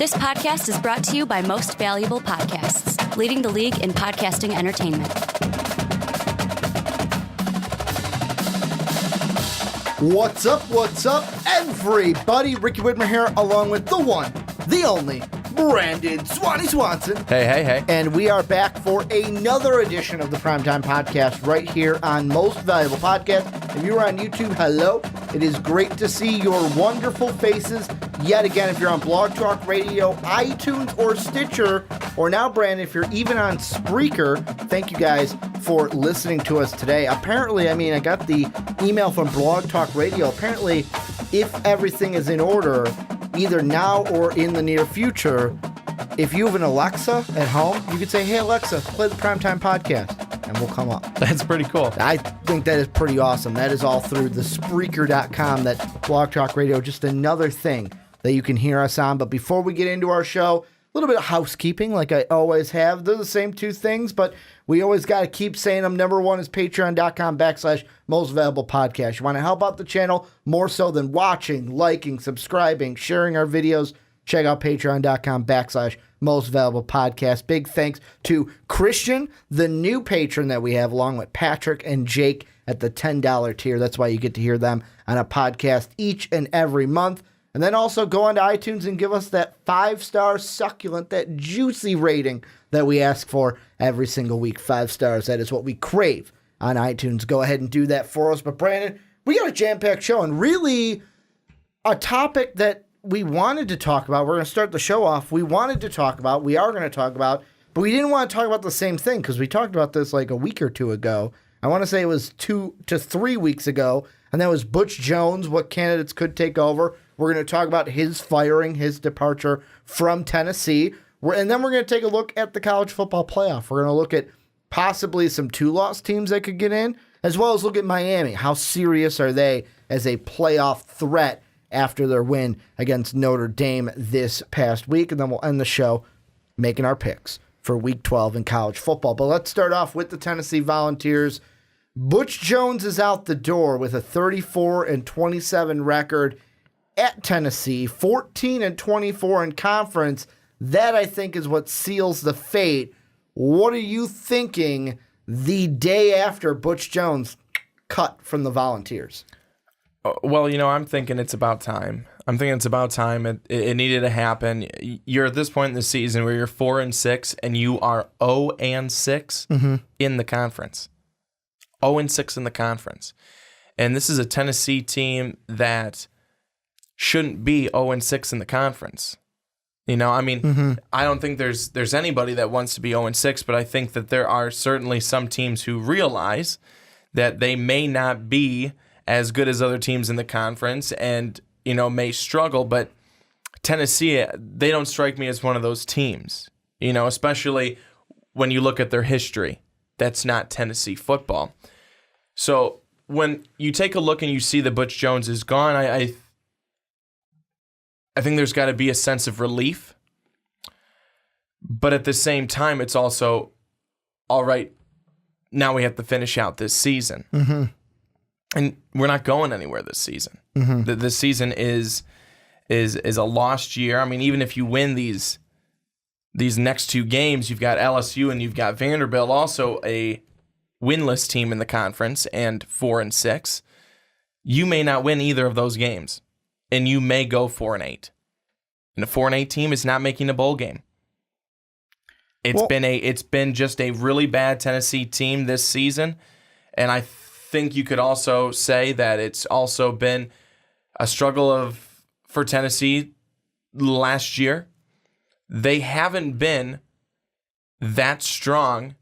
This podcast is brought to you by Most Valuable Podcasts, leading the league in podcasting entertainment. What's up, everybody? Ricky Widmer here, along with the one, the only, Brandon Swanson. Hey. And we are back for another edition of the Primetime Podcast right here on Most Valuable Podcast. If you're on YouTube, hello. It is great to see your wonderful faces yet again. If you're on Blog Talk Radio, iTunes, or Stitcher, or now, Brandon, if you're even on Spreaker, thank you guys for listening to us today. Apparently, I got the email from Blog Talk Radio. Apparently, if everything is in order, either now or in the near future, if you have an Alexa at home, you could say, "Hey, Alexa, play the Primetime Podcast," and we'll come up. That's pretty cool. I think that is pretty awesome. That is all through the Spreaker.com, that Blog Talk Radio, just another thing that you can hear us on. But before we get into our show, a little bit of housekeeping like I always have. They're the same two things, but we always got to keep saying them. Number one is patreon.com/Most Valuable Podcast. You want to help out the channel more so than watching, liking, subscribing, sharing our videos, check out patreon.com/Most Valuable Podcast. Big thanks to Christian, the new patron that we have, along with Patrick and Jake at the $10 tier. That's why you get to hear them on a podcast each and every month. And then also go onto iTunes and give us that 5-star succulent, that juicy rating that we ask for every single week. 5 stars. That is what we crave on iTunes. Go ahead and do that for us. But Brandon, we got a jam-packed show, and really a topic that we wanted to talk about. We're going to start the show off. We are going to talk about, but we didn't want to talk about the same thing because we talked about this like a week or two ago. I want to say it was 2 to 3 weeks ago, and that was Butch Jones, what candidates could take over. We're going to talk about his firing, his departure from Tennessee. And then we're going to take a look at the college football playoff. We're going to look at possibly some 2-loss teams that could get in, as well as look at Miami. How serious are they as a playoff threat after their win against Notre Dame this past week? And then we'll end the show making our picks for Week 12 in college football. But let's start off with the Tennessee Volunteers. Butch Jones is out the door with a 34-27 record at Tennessee, 14-24 in conference. That, I think, is what seals the fate. What are you thinking the day after Butch Jones cut from the Volunteers? Well, I'm thinking it's about time. It needed to happen. You're at this point in the season where you're 4-6 and you are 0-6 in the conference. 0-6 in the conference. And this is a Tennessee team that shouldn't be 0-6 in the conference. I don't think there's anybody that wants to be 0-6, but I think that there are certainly some teams who realize that they may not be as good as other teams in the conference and, may struggle. But Tennessee, they don't strike me as one of those teams, especially when you look at their history. That's not Tennessee football. So when you take a look and you see that Butch Jones is gone, I think there's got to be a sense of relief. But at the same time, it's also, all right, now we have to finish out this season. And we're not going anywhere this season. This season is a lost year. Even if you win these next 2 games, you've got LSU and you've got Vanderbilt, also a winless team in the conference and 4-6. You may not win either of those games. And you may go 4-8. And a 4-8 team is not making a bowl game. It's been just a really bad Tennessee team this season, and I think you could also say that it's also been a struggle for Tennessee last year. They haven't been that strong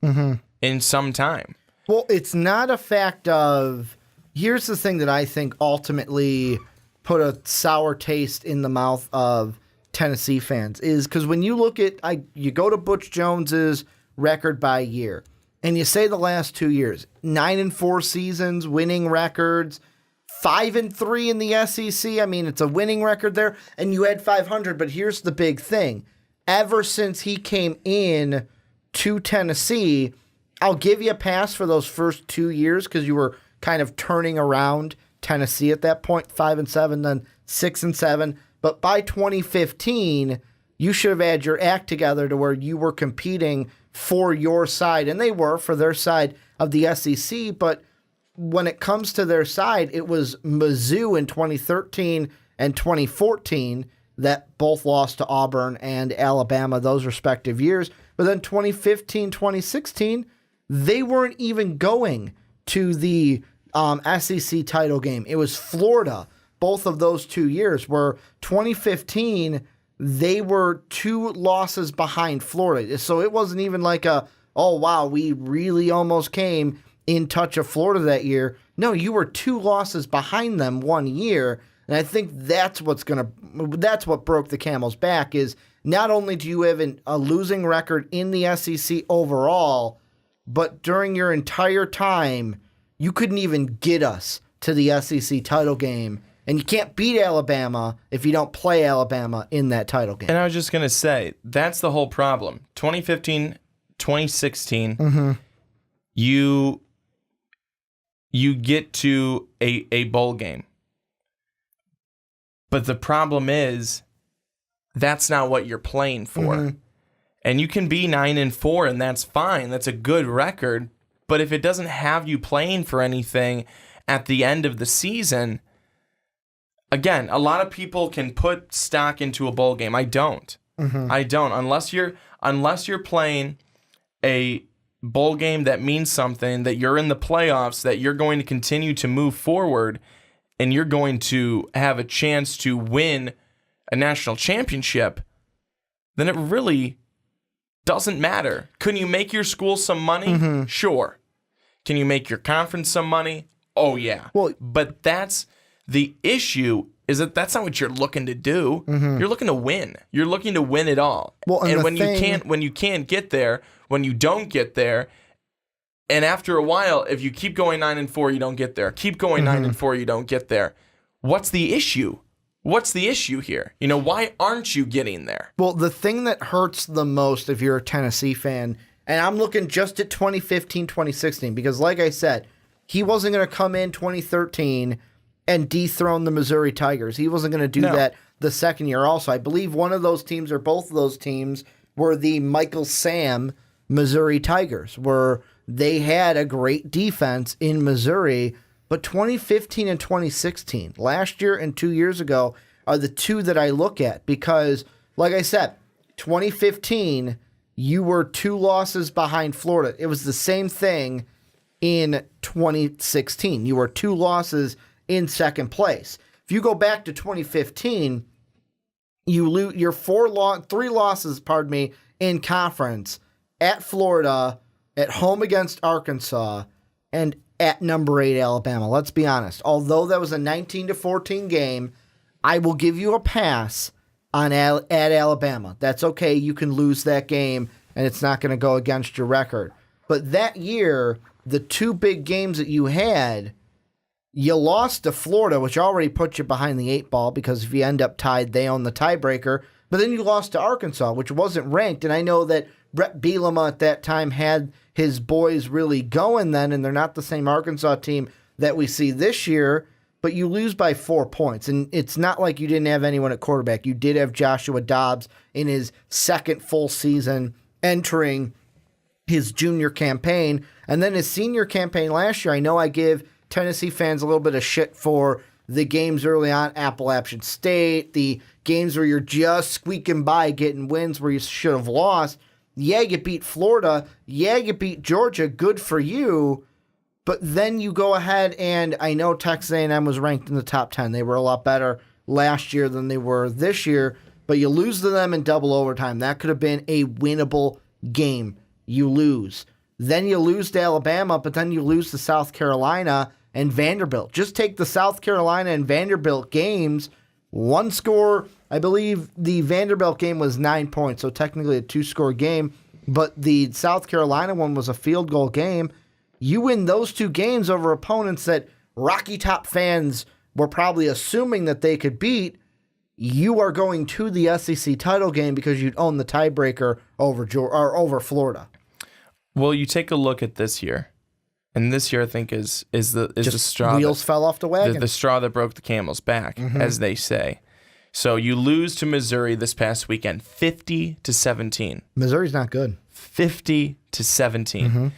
in some time. Well, it's not a fact of. Here's the thing that I think ultimately put a sour taste in the mouth of Tennessee fans is because when you look at, you go to Butch Jones's record by year and you say the last 2 years, 9-4 seasons, winning records, 5-3 in the SEC. It's a winning record there, and you had 500. But here's the big thing: ever since he came in to Tennessee, I'll give you a pass for those first 2 years because you were kind of turning around Tennessee at that point, 5-7, then 6-7. But by 2015, you should have had your act together to where you were competing for your side, and they were for their side of the SEC, but when it comes to their side, it was Mizzou in 2013 and 2014 that both lost to Auburn and Alabama those respective years. But then 2015, 2016, they weren't even going to the SEC title game. It was Florida. Both of those 2 years were 2015, they were 2 losses behind Florida. So it wasn't even like oh, wow, we really almost came in touch of Florida that year. No, you were 2 losses behind them 1 year. And I think that's what broke the camel's back is not only do you have a losing record in the SEC overall, but during your entire time, you couldn't even get us to the SEC title game. And you can't beat Alabama if you don't play Alabama in that title game. And I was just going to say, that's the whole problem. 2015, 2016, you get to a bowl game. But the problem is, that's not what you're playing for. And you can be 9-4, and that's fine. That's a good record. But if it doesn't have you playing for anything at the end of the season, again, a lot of people can put stock into a bowl game. I don't. I don't. Unless you're playing a bowl game that means something, that you're in the playoffs, that you're going to continue to move forward, and you're going to have a chance to win a national championship, then it really doesn't matter. Can you make your school some money? Sure. Can you make your conference some money? Oh, yeah. Well, but that's the issue, is that that's not what you're looking to do. You're looking to win. You're looking to win it all. Well, and when you can't get there, when you don't get there, and after a while, if you keep going 9-4, you don't get there. Keep going 9-4, you don't get there. What's the issue? What's the issue here? Why aren't you getting there? Well, the thing that hurts the most if you're a Tennessee fan, and I'm looking just at 2015, 2016, because like I said, he wasn't going to come in 2013 and dethrone the Missouri Tigers. He wasn't going to do that the second year also. I believe one of those teams or both of those teams were the Michael Sam Missouri Tigers, where they had a great defense in Missouri. But 2015 and 2016, last year and 2 years ago, are the two that I look at because, like I said, 2015, you were 2 losses behind Florida. It was the same thing in 2016. You were 2 losses in second place. If you go back to 2015, you lose your 3 losses, in conference at Florida, at home against Arkansas, and at number 8 Alabama. Let's be honest. Although that was a 19-14 game, I will give you a pass on at Alabama. That's okay. You can lose that game, and it's not going to go against your record. But that year, the 2 big games that you had, you lost to Florida, which already put you behind the 8 ball because if you end up tied, they own the tiebreaker. But then you lost to Arkansas, which wasn't ranked. And I know that Brett Bielema at that time had his boys really going then, and they're not the same Arkansas team that we see this year, but you lose by 4 points. And it's not like you didn't have anyone at quarterback. You did have Joshua Dobbs in his second full season entering his junior campaign. And then his senior campaign last year, I know I give Tennessee fans a little bit of shit for the games early on, Appalachian State, the games where you're just squeaking by getting wins where you should have lost. Yeah, you beat Florida. Yeah, you beat Georgia. Good for you. But then you go ahead and I know Texas A&M was ranked in the top 10. They were a lot better last year than they were this year. But you lose to them in double overtime. That could have been a winnable game. You lose. Then you lose to Alabama, but then you lose to South Carolina and Vanderbilt. Just take the South Carolina and Vanderbilt games. One score, I believe the Vanderbilt game was 9 points, so technically a 2-score game, but the South Carolina one was a field goal game. You win those 2 games over opponents that Rocky Top fans were probably assuming that they could beat. You are going to the SEC title game because you'd own the tiebreaker over Florida. Well, you take a look at this year. And this year, I think, is the straw. Wheels fell off the wagon. The straw that broke the camel's back, as they say. So you lose to Missouri this past weekend, 50-17. Missouri's not good. 50-17. Mm-hmm.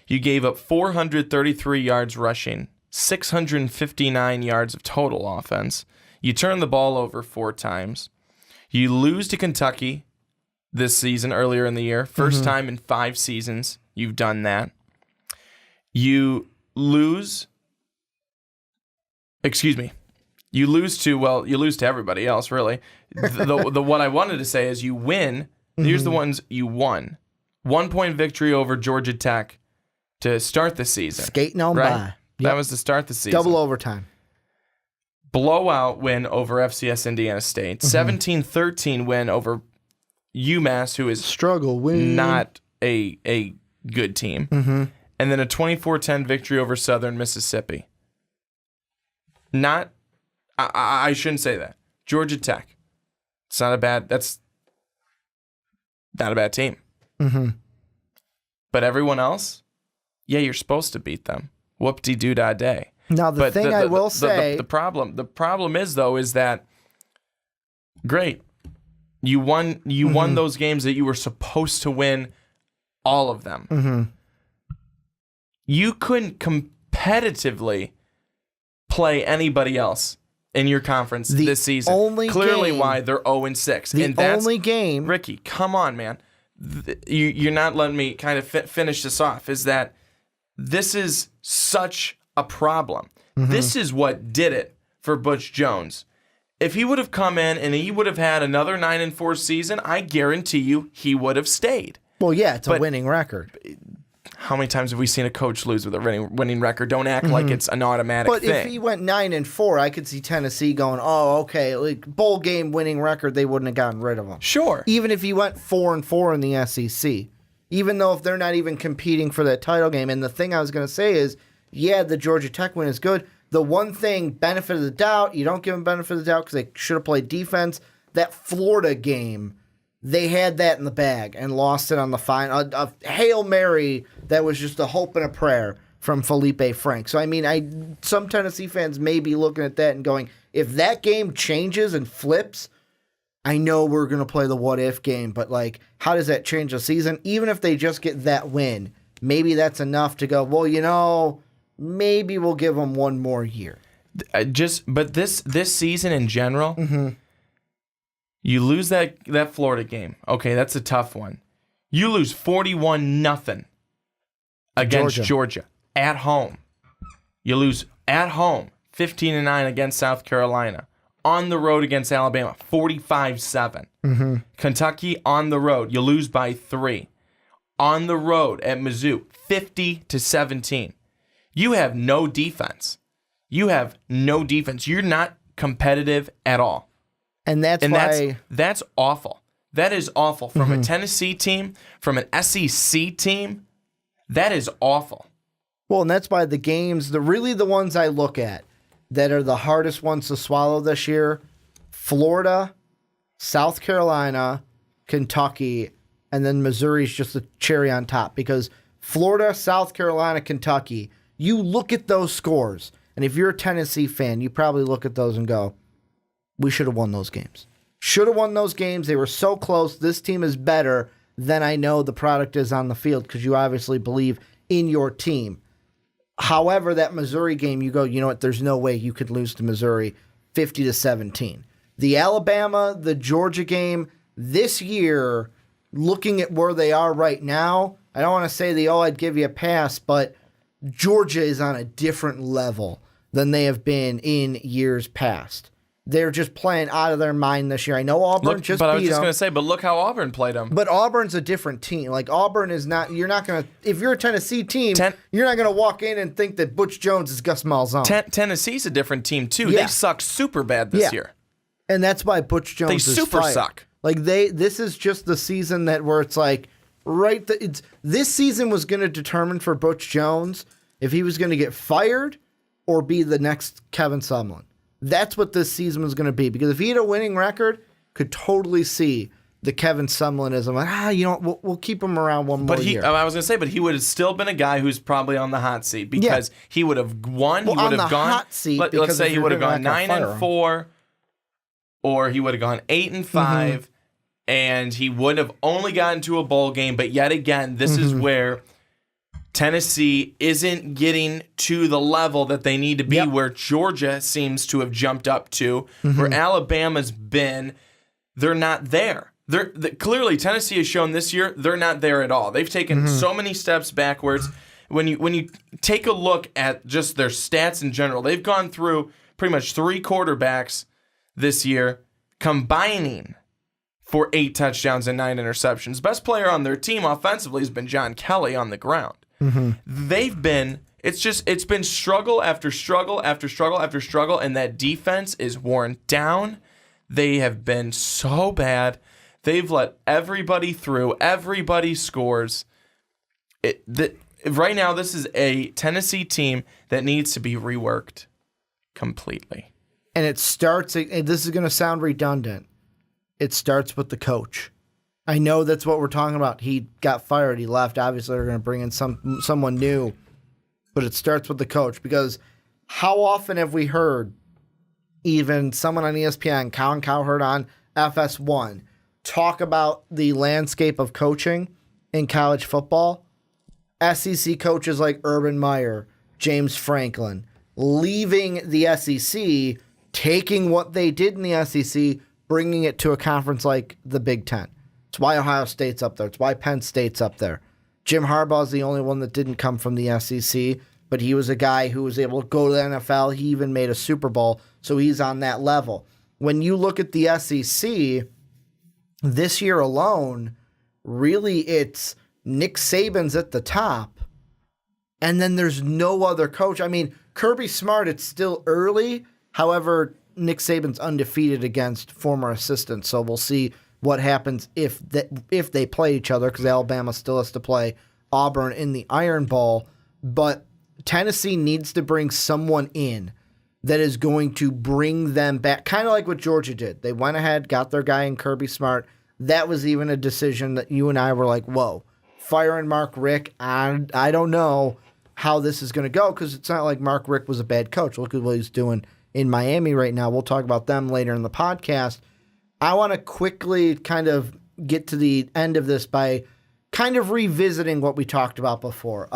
You gave up 433 yards rushing, 659 yards of total offense. You turned the ball over 4 times. You lose to Kentucky this season, earlier in the year. First time in 5 seasons you've done that. You lose to everybody else, really. The what I wanted to say is you win. Here's the ones you won. 1-point victory over Georgia Tech to start the season. Skating on right? by. Yep. That was to start the season. Double overtime. Blowout win over FCS Indiana State. 17-13 win over UMass, who is struggle win, not a good team. And then a 24-10 victory over Southern Mississippi. I shouldn't say that. Georgia Tech. That's not a bad team. But everyone else, yeah, you're supposed to beat them. Whoop-de-doo-da-day. Now, I will say... The problem is, though, is that, great, you won those games that you were supposed to win, all of them. You couldn't competitively play anybody else in your conference this season. Clearly why they're 0-6. That's only game... Ricky, come on, man. You're not letting me kind of finish this off, is that this is such a problem. This is what did it for Butch Jones. If he would have come in and he would have had another 9-4 season, I guarantee you he would have stayed. Well, yeah, it's a winning record. How many times have we seen a coach lose with a winning record? Don't act like it's an automatic thing. But if he went 9-4, I could see Tennessee going, oh, okay, like bowl game winning record, they wouldn't have gotten rid of him. Sure. Even if he went 4-4 in the SEC. Even though if they're not even competing for that title game. And the thing I was going to say is, yeah, the Georgia Tech win is good. The one thing, benefit of the doubt, you don't give them benefit of the doubt because they should have played defense. That Florida game, they had that in the bag and lost it on the final. A Hail Mary that was just a hope and a prayer from Felipe Frank. So, I mean, some Tennessee fans may be looking at that and going, if that game changes and flips, I know we're going to play the what-if game, but, like, how does that change the season? Even if they just get that win, maybe that's enough to go, well, maybe we'll give them one more year. But this season in general, you lose that Florida game. Okay, that's a tough one. You lose 41-0 against Georgia at home. You lose at home 15-9 against South Carolina. On the road against Alabama, 45-7. Kentucky on the road, you lose by 3. On the road at Mizzou, 50-17. You have no defense. You're not competitive at all. And that's awful. That is awful. From a Tennessee team, from an SEC team, that is awful. Well, and that's why the games, the ones I look at that are the hardest ones to swallow this year, Florida, South Carolina, Kentucky, and then Missouri's just the cherry on top. Because Florida, South Carolina, Kentucky, you look at those scores, and if you're a Tennessee fan, you probably look at those and go, we should have won those games. Should have won those games. They were so close. This team is better than I know the product is on the field because you obviously believe in your team. However, that Missouri game, you go, you know what, there's no way you could lose to Missouri 50-17. The Alabama, the Georgia game, this year, looking at where they are right now, I don't want to say I'd give you a pass, but Georgia is on a different level than they have been in years past. They're just playing out of their mind this year. I know Auburn just beat them. But I was just going to say, but look how Auburn played them. But Auburn's a different team. Like, Auburn is not, you're not going to, if you're a Tennessee team, you're not going to walk in and think that Butch Jones is Gus Malzahn. Tennessee's a different team, too. Yeah. They suck super bad this year. And that's why Butch Jones is fired. Suck. Like, this is just the season where it's like, this season was going to determine for Butch Jones if he was going to get fired or be the next Kevin Sumlin. That's what this season was going to be. Because if he had a winning record, could totally see the Kevin Sumlinism. Like, we'll keep him around one more year. I was going to say, but he would have still been a guy who's probably on the hot seat because he would have won. Well, he would have gone. Hot seat let's say he would have gone 9-4. or he would have gone 8-5, and he would have only gotten to a bowl game. But yet again, this is where Tennessee isn't getting to the level that they need to be, where Georgia seems to have jumped up to, where Alabama's been. They're not there. Clearly, Tennessee has shown this year they're not there at all. They've taken so many steps backwards. When you take a look at just their stats in general, they've gone through pretty much 3 quarterbacks this year, combining for 8 touchdowns and 9 interceptions. Best player on their team offensively has been John Kelly on the ground. They've been, it's been struggle after struggle after struggle after struggle, and that defense is worn down. They have been so bad. They've let everybody through. Everybody scores. Right now, this is a Tennessee team that needs to be reworked completely. And it starts, this is going to sound redundant, it starts with the coach. I know that's what we're talking about. He got fired. He left. Obviously, they're going to bring in someone new. But it starts with the coach, because how often have we heard even someone on ESPN, Colin Cowherd on FS1, talk about the landscape of coaching in college football? SEC coaches like Urban Meyer, James Franklin, leaving the SEC, taking what they did in the SEC, bringing it to a conference like the Big Ten. It's why Ohio State's up there. It's why Penn State's up there. Jim Harbaugh's the only one that didn't come from the SEC, but he was a guy who was able to go to the NFL. He even made a Super Bowl, so he's on that level. When you look at the SEC, this year alone, really it's Nick Saban's at the top, and then there's no other coach. I mean, Kirby Smart, it's still early. However, Nick Saban's undefeated against former assistants, so we'll see what happens if they play each other, because Alabama still has to play Auburn in the Iron Bowl. But Tennessee needs to bring someone in that is going to bring them back, kind of like what Georgia did. They went ahead, got their guy in Kirby Smart. That was even a decision that you and I were like, whoa, firing Mark Richt, I don't know how this is going to go, because it's not like Mark Richt was a bad coach. Look at what he's doing in Miami right now. We'll talk about them later in the podcast. I want to quickly kind of get to the end of this by kind of revisiting what we talked about before.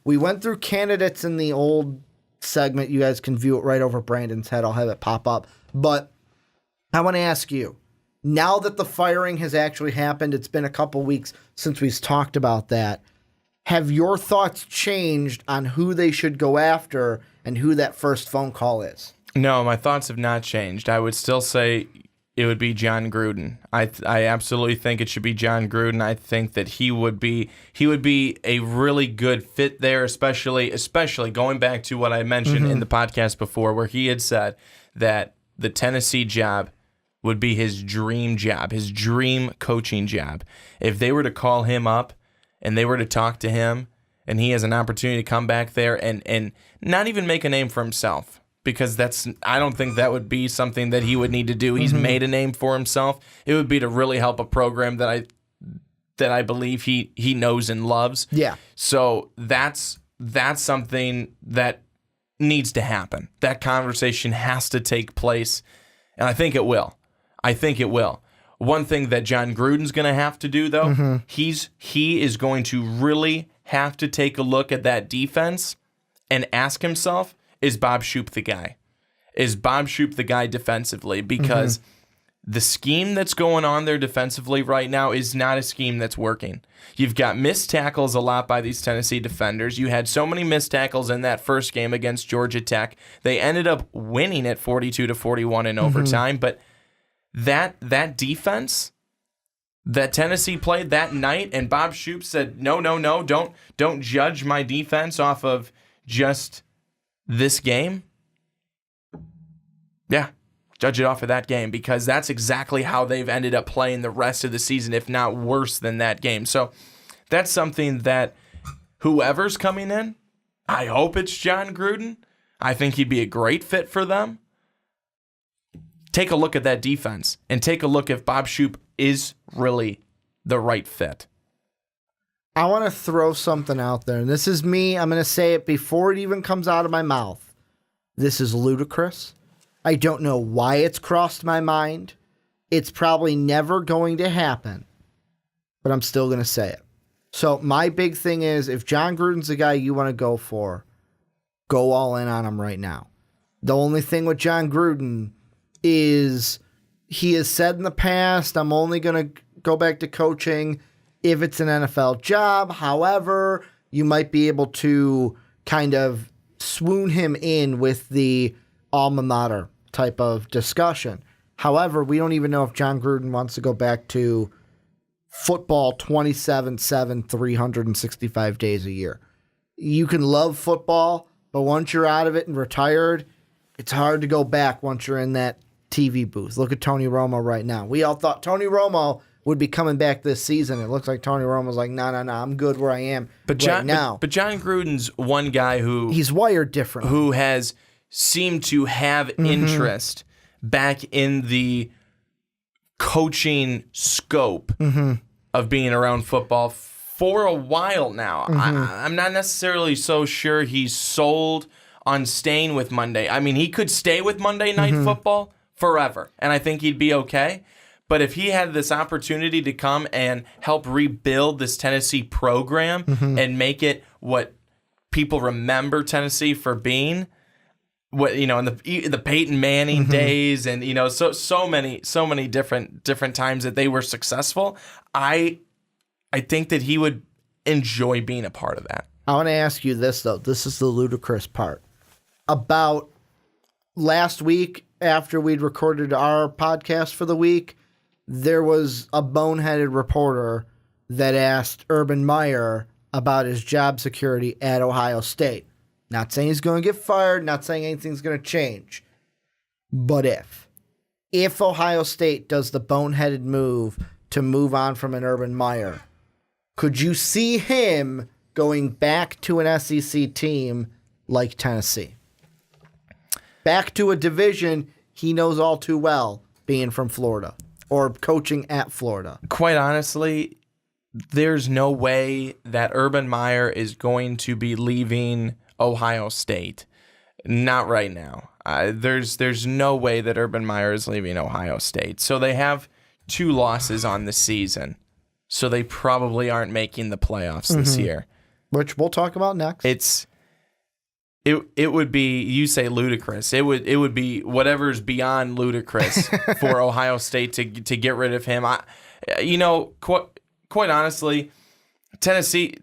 We went through candidates in the old segment. You guys can view it right over Brandon's head. I'll have it pop up. But I want to ask you, now that the firing has actually happened, it's been a couple weeks since we've talked about that, have your thoughts changed on who they should go after and who that first phone call is? No, my thoughts have not changed. I would still say it would be John Gruden. I absolutely think it should be John Gruden. I think that he would be a really good fit there, especially going back to what I mentioned in the podcast before, where he had said that the Tennessee job would be his dream job, his dream coaching job. If they were to call him up and they were to talk to him, and he has an opportunity to come back there and not even make a name for himself, because I don't think that would be something that he would need to do. He's made a name for himself. It would be to really help a program that I believe he knows and loves. Yeah. So that's something that needs to happen. That conversation has to take place, and I think it will. One thing that John Gruden's going to have to do, though, he is going to really have to take a look at that defense and ask himself, is Bob Shoop the guy? Is Bob Shoop the guy defensively? Because the scheme that's going on there defensively right now is not a scheme that's working. You've got missed tackles a lot by these Tennessee defenders. You had so many missed tackles in that first game against Georgia Tech. They ended up winning at 42-41 in overtime, but that defense that Tennessee played that night, and Bob Shoop said, no, don't judge my defense off of just this game. Yeah, judge it off of that game, because that's exactly how they've ended up playing the rest of the season, if not worse than that game. So that's something that whoever's coming in, I hope it's John Gruden. I think he'd be a great fit for them. Take a look at that defense and take a look if Bob Shoop is really the right fit. I want to throw something out there, and this is me. I'm going to say it before it even comes out of my mouth. This is ludicrous. I don't know why it's crossed my mind. It's probably never going to happen, but I'm still going to say it. So my big thing is, if John Gruden's the guy you want to go for, go all in on him right now. The only thing with John Gruden is he has said in the past, I'm only going to go back to coaching if it's an NFL job. However, you might be able to kind of swoon him in with the alma mater type of discussion. However, we don't even know if John Gruden wants to go back to football 27/7, 365 days a year. You can love football, but once you're out of it and retired, it's hard to go back once you're in that TV booth. Look at Tony Romo right now. We all thought Tony Romo would be coming back this season. It looks like Tony Romo's like, no, I'm good where I am right now. But John Gruden's one guy who... He's wired different. Who has seemed to have interest back in the coaching scope of being around football for a while now. I'm not necessarily so sure he's sold on staying with Monday. I mean, he could stay with Monday Night Football forever, and I think he'd be okay. But if he had this opportunity to come and help rebuild this Tennessee program and make it what people remember Tennessee for being, what in the Peyton Manning days, and so many different times that they were successful, I think that he would enjoy being a part of that. I want to ask you this though. This is the ludicrous part. About last week, after we'd recorded our podcast for the week, there was a boneheaded reporter that asked Urban Meyer about his job security at Ohio State. Not saying he's going to get fired, not saying anything's going to change. But if Ohio State does the boneheaded move to move on from an Urban Meyer, could you see him going back to an SEC team like Tennessee? Back to a division he knows all too well, being from Florida or coaching at Florida. Quite honestly, there's no way that Urban Meyer is going to be leaving Ohio State. Not right now. There's no way that Urban Meyer is leaving Ohio State. So they have 2 losses on the season. So they probably aren't making the playoffs this year. Which we'll talk about next. It would be, you say ludicrous. It would be whatever's beyond ludicrous for Ohio State to get rid of him. Quite honestly, Tennessee's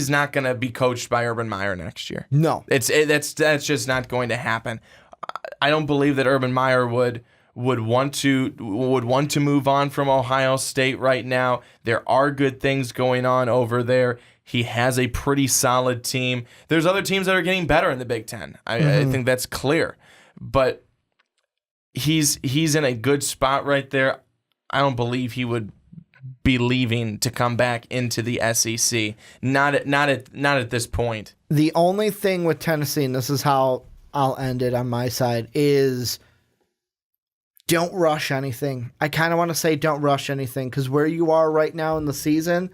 not going to be coached by Urban Meyer next year. No, that's just not going to happen. I don't believe that Urban Meyer would want to move on from Ohio State right now. There are good things going on over there. He has a pretty solid team. There's other teams that are getting better in the Big Ten. I think that's clear. But he's in a good spot right there. I don't believe he would be leaving to come back into the SEC. Not at this point. The only thing with Tennessee, and this is how I'll end it on my side, is don't rush anything. I kind of want to say don't rush anything, because where you are right now in the season,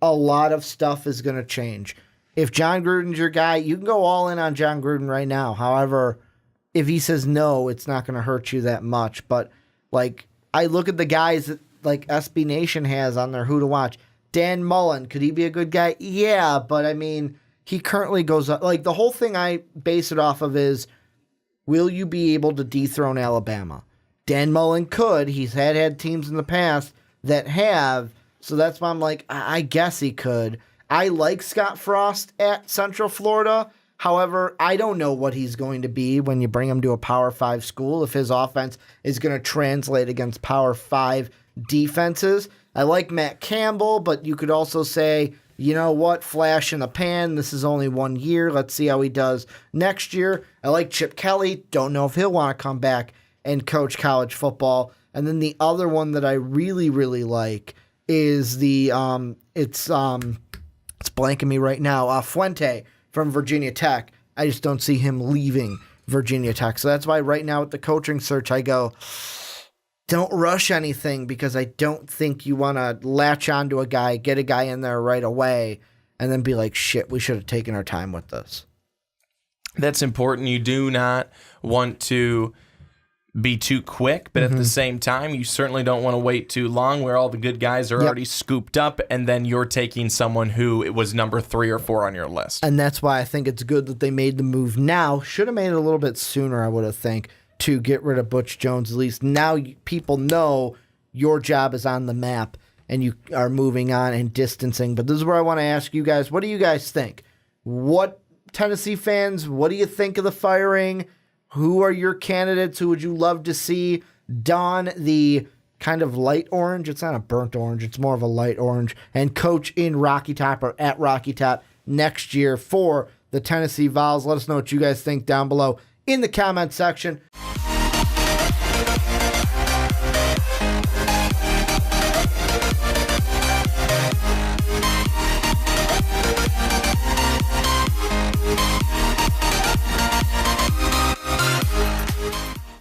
a lot of stuff is going to change. If John Gruden's your guy, you can go all in on John Gruden right now. However, if he says no, it's not going to hurt you that much. But I look at the guys that SB Nation has on their Who to Watch. Dan Mullen, could he be a good guy? Yeah, but I mean, he currently goes up. The whole thing I base it off of is, will you be able to dethrone Alabama? Dan Mullen could. He's had teams in the past that have. So that's why I'm like, I guess he could. I like Scott Frost at Central Florida. However, I don't know what he's going to be when you bring him to a Power 5 school, if his offense is going to translate against Power 5 defenses. I like Matt Campbell, but you could also say, you know what, flash in the pan. This is only 1 year. Let's see how he does next year. I like Chip Kelly. Don't know if he'll want to come back and coach college football. And then the other one that I really, really like is it's blanking me right now, Fuente from Virginia Tech. I just don't see him leaving Virginia Tech. So that's why right now with the coaching search, I go, don't rush anything, because I don't think you want to latch onto a guy, get a guy in there right away, and then be like, shit, we should have taken our time with this. That's important. You do not want to be too quick, but at the same time, you certainly don't want to wait too long where all the good guys are already scooped up and then you're taking someone who it was number 3 or 4 on your list. And that's why I think it's good that they made the move now. Should have made it a little bit sooner, I would have think, to get rid of Butch Jones. At least now people know your job is on the map and you are moving on and distancing. But this is where I want to ask you guys, what do you guys think? What Tennessee fans, what do you think of the firing? Who are your candidates? Who would you love to see don the kind of light orange? It's not a burnt orange. It's more of a light orange. And coach in Rocky Top or at Rocky Top next year for the Tennessee Vols. Let us know what you guys think down below in the comment section.